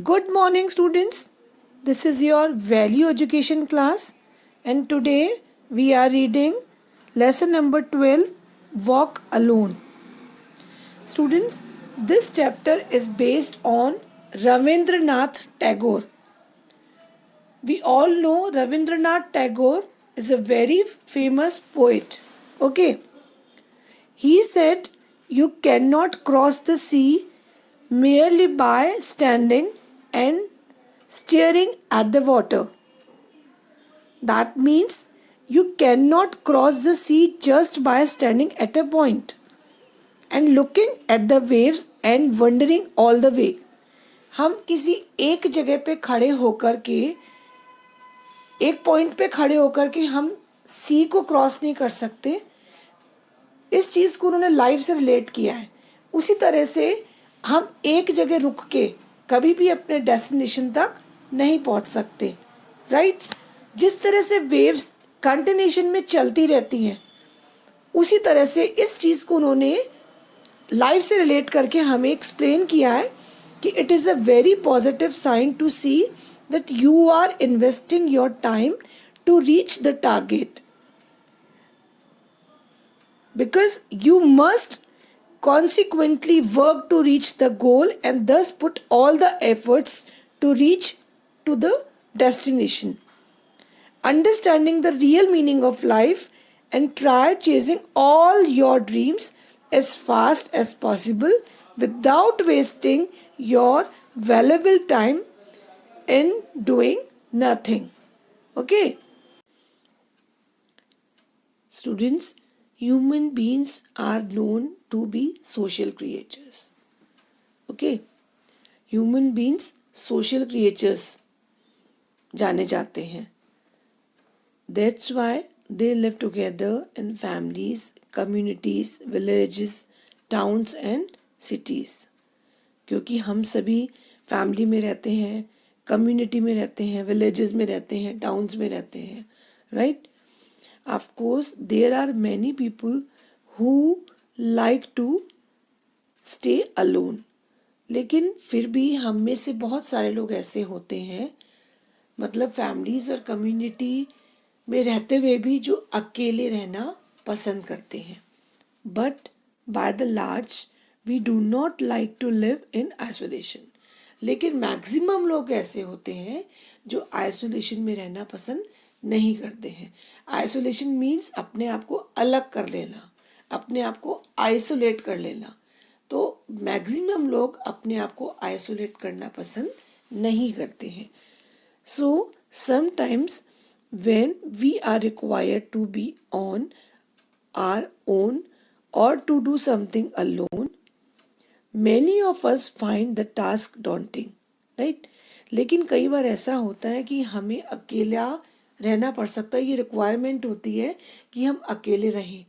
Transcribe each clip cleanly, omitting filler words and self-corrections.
Good morning, students. This is your value education class, and today we are reading lesson number 12, Walk Alone. Students, this chapter is based on Ravindranath Tagore. We all know Ravindranath Tagore is a very famous poet. Okay, he said, "You cannot cross the sea merely by standing and staring at the water." That means you cannot cross the sea just by standing at a point and looking at the waves and wondering all the way. हम किसी एक जगह पे खड़े होकर के एक point पे खड़े होकर के हम सी को क्रॉस नहीं कर सकते. इस चीज़ को उन्होंने लाइफ से रिलेट किया है. उसी तरह से हम एक जगह रुक के कभी भी अपने डेस्टिनेशन तक नहीं पहुंच सकते. राइट? जिस तरह से वेव्स कंटिन्यूशन में चलती रहती हैं, उसी तरह से इस चीज़ को उन्होंने लाइफ से रिलेट करके हमें एक्सप्लेन किया है कि it is a very positive sign to see that you are investing your time to reach the target, because you must consequently work to reach the goal and thus put all the efforts to reach to the destination. Understanding the real meaning of life and try chasing all your dreams as fast as possible without wasting your valuable time in doing nothing. Okay? Students, human beings are known to be social creatures. Okay? Human beings social creatures जाने जाते हैं. That's why they live together in families, communities, villages, towns and cities. क्योंकि हम सभी family में रहते हैं, community में रहते हैं, विलेजेस में रहते हैं, टाउन्स में रहते हैं. Right? Of course, there are many people who like to stay alone. लेकिन फिर भी हम में से बहुत सारे लोग ऐसे होते हैं, मतलब फैमिलीज और कम्युनिटी में रहते हुए भी जो अकेले रहना पसंद करते हैं. But by the large we do not like to live in isolation. लेकिन मैक्सिमम लोग ऐसे होते हैं जो आइसोलेशन में रहना पसंद नहीं करते हैं. आइसोलेशन मीन्स अपने आप को अलग कर लेना, अपने आप को आइसोलेट कर लेना. तो मैक्सिमम लोग अपने आप को आइसोलेट करना पसंद नहीं करते हैं. So sometimes when we are required to be on our own or to do something alone, many of us find the task daunting. Right? लेकिन कई बार ऐसा होता है कि हमें अकेला रहना पड़ सकता है. ये रिक्वायरमेंट होती है कि हम अकेले रहें,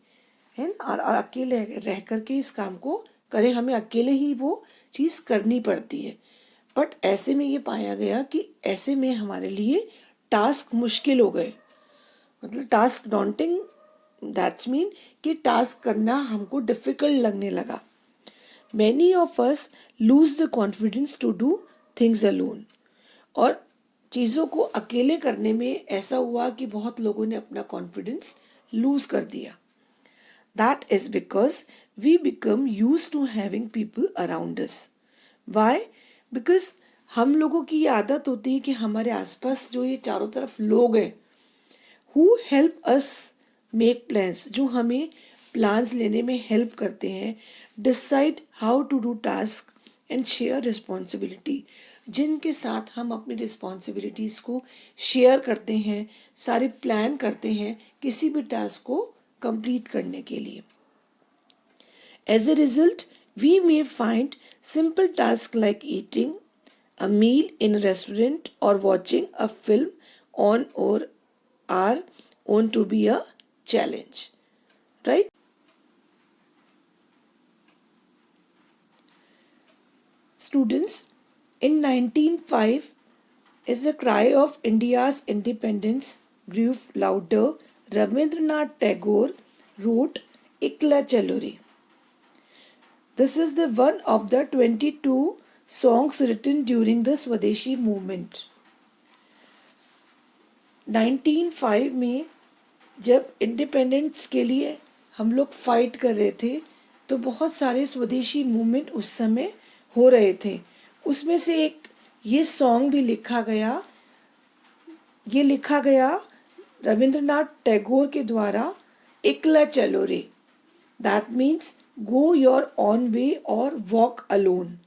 है ना, और अकेले रह करके इस काम को करें. हमें अकेले ही वो चीज़ करनी पड़ती है. बट ऐसे में ये पाया गया कि ऐसे में हमारे लिए टास्क मुश्किल हो गए. मतलब टास्क डॉन्टिंग, दैट्स मीन कि टास्क करना हमको डिफ़िकल्ट लगने लगा. Many of us lose the confidence to do things alone. और चीज़ों को अकेले करने में ऐसा हुआ कि बहुत लोगों ने अपना कॉन्फिडेंस लूज कर दिया. That is because we become use to having people around us. Why? Because हम लोगों की ये आदत होती है कि हमारे आसपास जो ये चारों तरफ लोग हैं, who help us make plans, जो हमें प्लान्स लेने में हेल्प करते हैं, decide how to do task and share responsibility, जिनके साथ हम अपनी रिस्पॉन्सिबिलिटीज़ को शेयर करते हैं, सारे प्लान करते हैं किसी भी टास्क को कंप्लीट करने के लिए. As a result we may find simple task like eating a meal in a restaurant or watching a film on or our own to be a challenge. Right? Students, in 1905, as the cry of India's independence grew louder, Rabindranath Tagore wrote Ikla Chalo Re. This is the one of the 22 songs written during the Swadeshi movement. 1905 में जब independence के लिए हम लोग fight कर रहे थे तो बहुत सारे स्वदेशी मूवमेंट उस समय हो रहे थे. उसमें से एक ये सॉन्ग भी लिखा गया रविंद्रनाथ टैगोर के द्वारा, Ekla Chalo Re. That means go your own way और walk alone.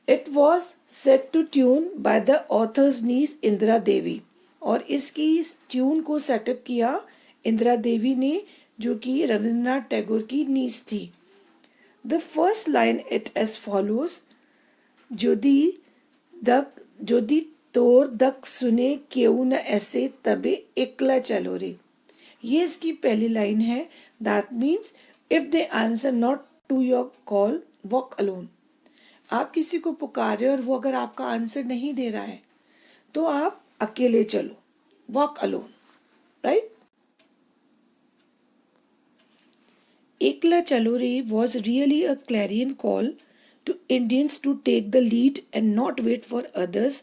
It was set to tune by the author's niece Indira Devi, और इसकी ट्यून को सेटअप किया इंदिरा देवी ने, जो कि रविंद्रनाथ टैगोर की नीस थी. The first line it as follows, जोदी तोर दक सुने क्यों न ऐसे तबे एकला चलो रे. ये इसकी पहली लाइन है. That means if they answer not to your call walk alone. आप किसी को पुकारे और वो अगर आपका आंसर नहीं दे रहा है तो आप अकेले चलो, वॉक अलोन, राइट. एकला चलो रे was really a clarion call to Indians to take the lead and not wait for others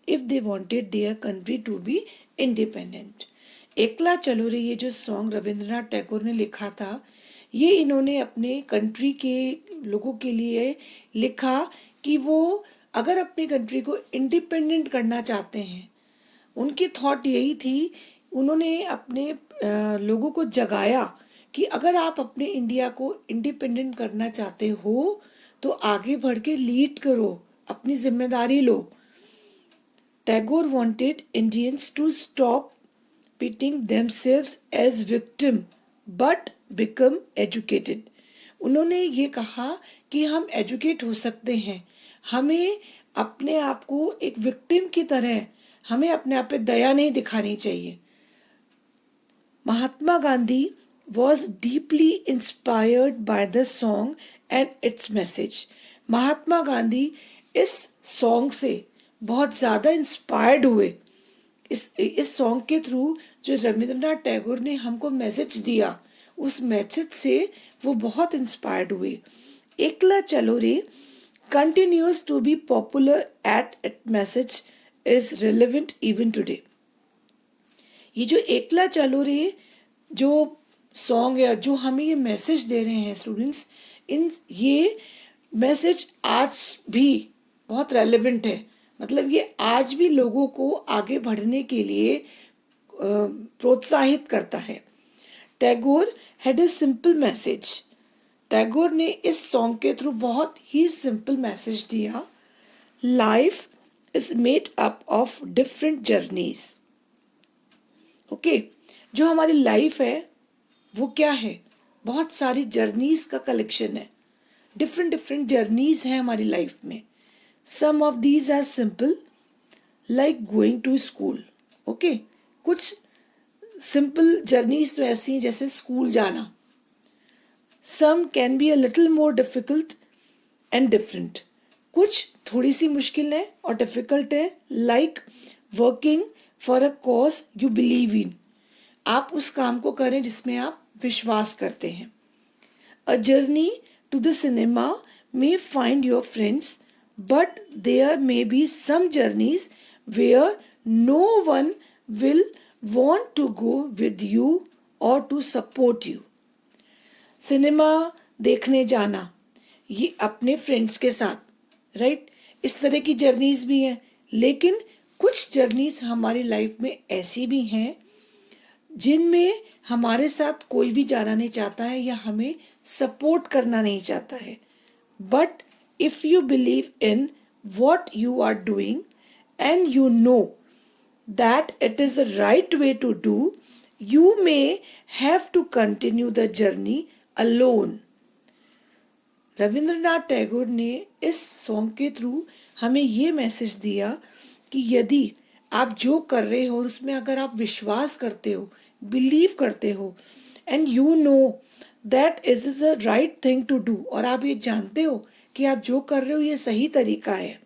if they wanted their country to be independent. एकला चलो रे ये जो सॉन्ग रविंद्रनाथ टैगोर ने लिखा था, ये इन्होंने अपने कंट्री के लोगों के लिए लिखा कि वो अगर अपनी कंट्री को इंडिपेंडेंट करना चाहते हैं. उनकी थॉट यही थी. उन्होंने अपने लोगों को जगाया कि अगर आप अपने इंडिया को इंडिपेंडेंट करना चाहते हो तो आगे बढ़ के लीड करो, अपनी जिम्मेदारी लो. Tagore wanted Indians to stop pitting themselves as victim but become educated. उन्होंने ये कहा कि हम एजुकेट हो सकते हैं, हमें अपने आप को एक विक्टिम की तरह, हमें अपने आप पे दया नहीं दिखानी चाहिए. Mahatma Gandhi was deeply inspired by the song and its message. Mahatma Gandhi इस सॉन्ग से बहुत ज़्यादा इंस्पायर्ड हुए. इस सॉन्ग के थ्रू जो रविंद्रनाथ टैगोर ने हमको मैसेज दिया, उस मैसेज से वो बहुत इंस्पायर्ड हुए. एकला चलो रे continues to be popular at its message is relevant even today. ये जो एकला चलो रे जो सॉन्ग है, जो हमें ये मैसेज दे रहे हैं स्टूडेंट्स, ये मैसेज आज भी बहुत रेलेवेंट है. मतलब ये आज भी लोगों को आगे बढ़ने के लिए प्रोत्साहित करता है. Tagore had a simple message. Tagore ने इस सॉन्ग के थ्रू बहुत ही सिंपल मैसेज दिया. Life is made up of different journeys. Okay, जो हमारी लाइफ है वो क्या है? बहुत सारी जर्नीज का कलेक्शन है. डिफरेंट जर्नीज हैं हमारी लाइफ में. Some of these are simple, like going to school. Okay, कुछ simple journeys तो ऐसी हैं जैसे स्कूल जाना. Some can be a little more difficult and different. कुछ थोड़ी सी मुश्किल है और difficult है, like working for a cause you believe in. आप उस काम को करें जिसमें आप विश्वास करते हैं. A journey to the cinema may find your friends, but there may be some journeys where no one will want to go with you or to support you. Cinema देखने जाना, ये अपने फ्रेंड्स के साथ, राइट, इस तरह की journeys भी हैं. लेकिन कुछ जर्नीज हमारी लाइफ में ऐसी भी हैं जिनमें हमारे साथ कोई भी जाना नहीं चाहता है या हमें सपोर्ट करना नहीं चाहता है. But if you believe in what you are doing and you know that it is the right way to do, you may have to continue the journey alone. Rabindranath Tagore ने इस सॉन्ग के थ्रू हमें ये message दिया कि यदि आप जो कर रहे हो उसमें अगर आप विश्वास करते हो, बिलीव करते हो, and you know that is the right thing to do, और आप ये जानते हो कि आप जो कर रहे हो ये सही तरीका है,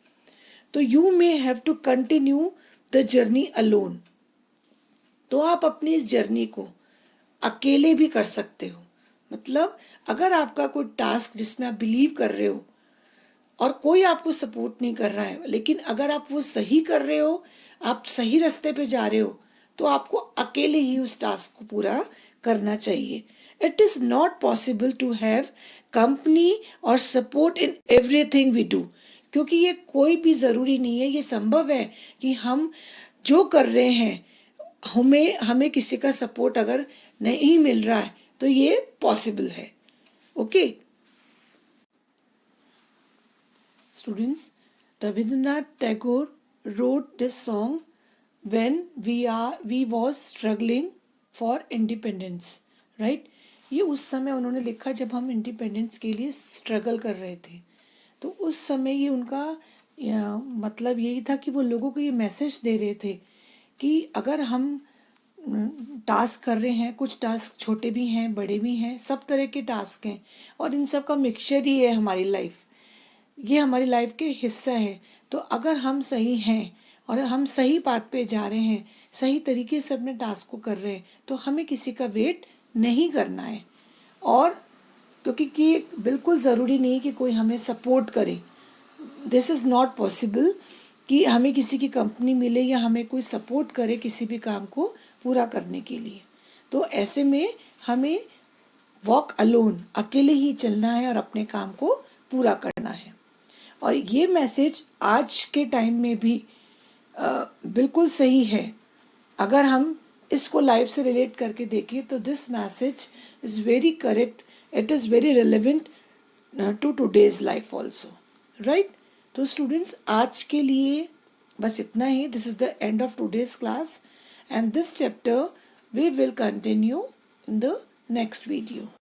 तो you may have to continue the journey alone. तो आप अपनी इस जर्नी को अकेले भी कर सकते हो. मतलब अगर आपका कोई टास्क जिसमें आप बिलीव कर रहे हो और कोई आपको सपोर्ट नहीं कर रहा है, लेकिन अगर आप वो सही कर रहे हो, आप सही रास्ते पे जा रहे हो, तो आपको अकेले ही उस टास्क को पूरा करना चाहिए. It is not possible to have company और support in everything we do. क्योंकि ये कोई भी ज़रूरी नहीं है, ये संभव है कि हम जो कर रहे हैं, हमें हमें किसी का सपोर्ट अगर नहीं मिल रहा है तो ये पॉसिबल है. Okay students, Rabindranath Tagore wrote this song when we was struggling for independence, right? ये उस समय उन्होंने लिखा जब हम इंडिपेंडेंस के लिए स्ट्रगल कर रहे थे. तो उस समय ये उनका मतलब यही था कि वो लोगों को ये मैसेज दे रहे थे कि अगर हम टास्क कर रहे हैं, कुछ टास्क छोटे भी हैं, बड़े भी हैं, सब तरह के टास्क हैं, और इन सब का मिक्सचर ही है हमारी लाइफ. ये हमारी लाइफ के हिस्सा है. तो अगर हम सही हैं और हम सही बात पे जा रहे हैं, सही तरीके से अपने टास्क को कर रहे हैं, तो हमें किसी का वेट नहीं करना है. और क्योंकि कि बिल्कुल ज़रूरी नहीं कि कोई हमें सपोर्ट करे. दिस इज़ नॉट पॉसिबल कि हमें किसी की कंपनी मिले या हमें कोई सपोर्ट करे किसी भी काम को पूरा करने के लिए. तो ऐसे में हमें वॉक अलोन, अकेले ही चलना है और अपने काम को पूरा करना है. और ये मैसेज आज के टाइम में भी बिल्कुल सही है. अगर हम इसको लाइफ से रिलेट करके देखें तो this message is very correct, it is very relevant to today's life also, right? तो स्टूडेंट्स, आज के लिए बस इतना ही. This is the end of today's class and this chapter we will continue in the next video.